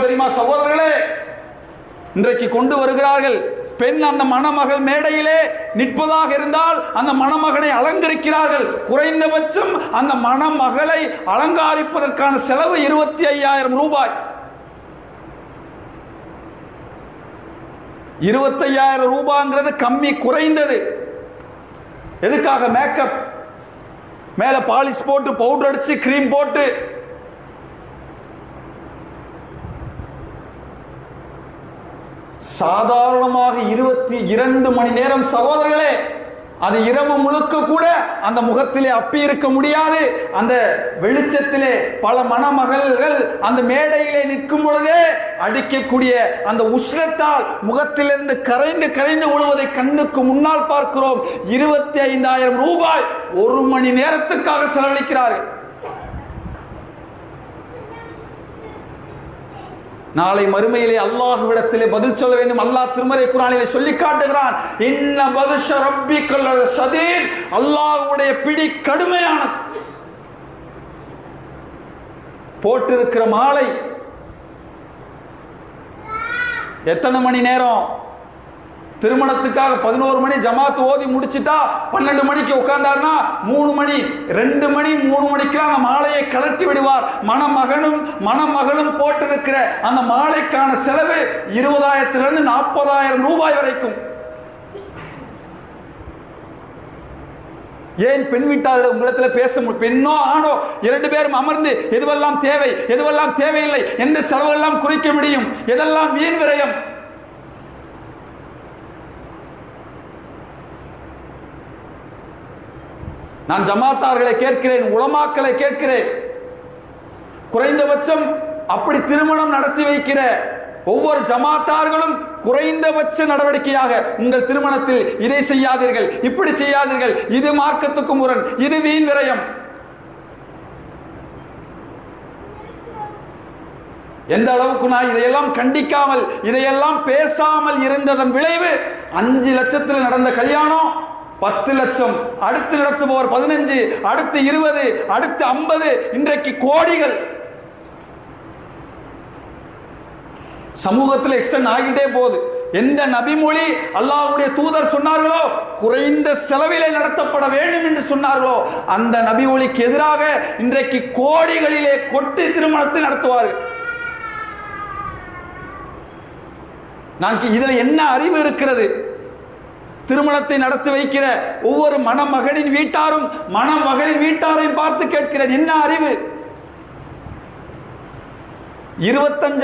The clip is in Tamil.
தெரியுமா சகோதரர்களே? இன்றைக்கு கொண்டு வருகிறார்கள். பெண் அந்த மணமகள் மேடையிலே நிற்பதாக இருந்தால் அந்த மணமகனை அலங்கரிக்கிறார்கள். குறைந்தபட்சம் அந்த மணமகளை அலங்கரிப்பதற்கான செலவு 25,000 ரூபாய். 25,000 ரூபாய்ங்கிறது கம்மி, குறைந்தது. எதுக்காக? மேக்கப், மேல பாலிஷ் போட்டு, பவுடர் அடிச்சு, கிரீம் போட்டு. சாதாரணமாக 22 மணி நேரம் சகோதரர்களே, அது இரவு முழுக்க கூட அந்த முகத்திலே அப்பி இருக்க முடியாது. அந்த வெளிச்சத்திலே பல மணமகள்கள் அந்த மேடையிலே நிற்கும் பொழுதே அடிக்கக்கூடிய அந்த உஷ்ணத்தால் முகத்திலிருந்து கரைந்து கரைந்து விழுவதை கண்ணுக்கு முன்னால் பார்க்கிறோம். 25,000 ரூபாய் ஒரு மணி நேரத்துக்காக செலவழிக்கிறார்கள். நாளை மறுமையிலே அல்லாஹ்விடத்திலே பதில் சொல்ல வேண்டும். அல்லாஹ் திருமறை குர்ஆனிலே சொல்லி காட்டுகிறான், இன்ன பத்ஷ ரப்பிக்கல் ஷதீத், அல்லாஹ்வுடைய பிடி கடுமையானது. போட்டிருக்கிற மாலை எத்தனை மணி நேரம்? திருமணத்துக்காக 11 மணி ஜமாத் ஓதி முடிச்சுட்டா 12 மணிக்கு உட்கார்ந்தார்னா 3 மணி 2 மணி 3 மணிக்கெல்லாம் அந்த மாலையை கலட்டி விடுவார். மணமகளும் போட்டிருக்கிற அந்த மாலைக்கான செலவு 20,000 40,000 ரூபாய் வரைக்கும். ஏன் பெண் வீட்டாளர் உங்களிடத்தில் பேச பெண்ணோ ஆணோ 2 பேரும் அமர்ந்து எதுவெல்லாம் தேவை, எதுவெல்லாம் தேவையில்லை, எந்த செலவெல்லாம் குறைக்க முடியும், எதெல்லாம் வீண் விரயம். நான் ஜமாத்தார்களை கேட்கிறேன், உலமாக்களை கேட்கிறேன், குறைந்தபட்சம் அப்படி திருமணம் நடத்தி வைக்கிற ஒவ்வொரு ஜமாத்தார்களும் குறைந்தபட்ச நடவடிக்கையாக உங்கள் திருமணத்தில் இதை செய்யாதீர்கள், இப்படி செய்யாதீர்கள், இது மார்க்கத்துக்கு முரண், இது வீண் விரயம். எந்த அளவுக்கு நான் இதையெல்லாம் கண்டிக்காமல், இதையெல்லாம் பேசாமல் இருந்ததன் விளைவு 5 லட்சத்தில் நடந்த கல்யாணம் 10 லட்சம், அடுத்து நடத்துபவர் 15, அடுத்து 20, அடுத்து 50, இன்றைக்கு கோடிகள் சமூகத்தில் எக்ஸ்டெண்ட் ஆகிட்டே போகுது. எந்த நபிமொழி அல்லாஹ்வுடைய தூதர் சொன்னார்களோ, குறைந்த செலவிலே நடத்தப்பட வேண்டும் என்று சொன்னார்களோ, அந்த நபிமொழிக்கு எதிராக இன்றைக்கு கோடிகளிலே கொட்டி திருமணத்தை நடத்துவார்கள். நான் இதில் என்ன அறிவு இருக்கிறது? திருமணத்தை நடத்தி வைக்கிற ஒவ்வொரு மணமகனின் வீட்டாரும் மணமகளின் வீட்டாரையும் பார்த்து கேட்கிறேன், என்ன அறிவு? 25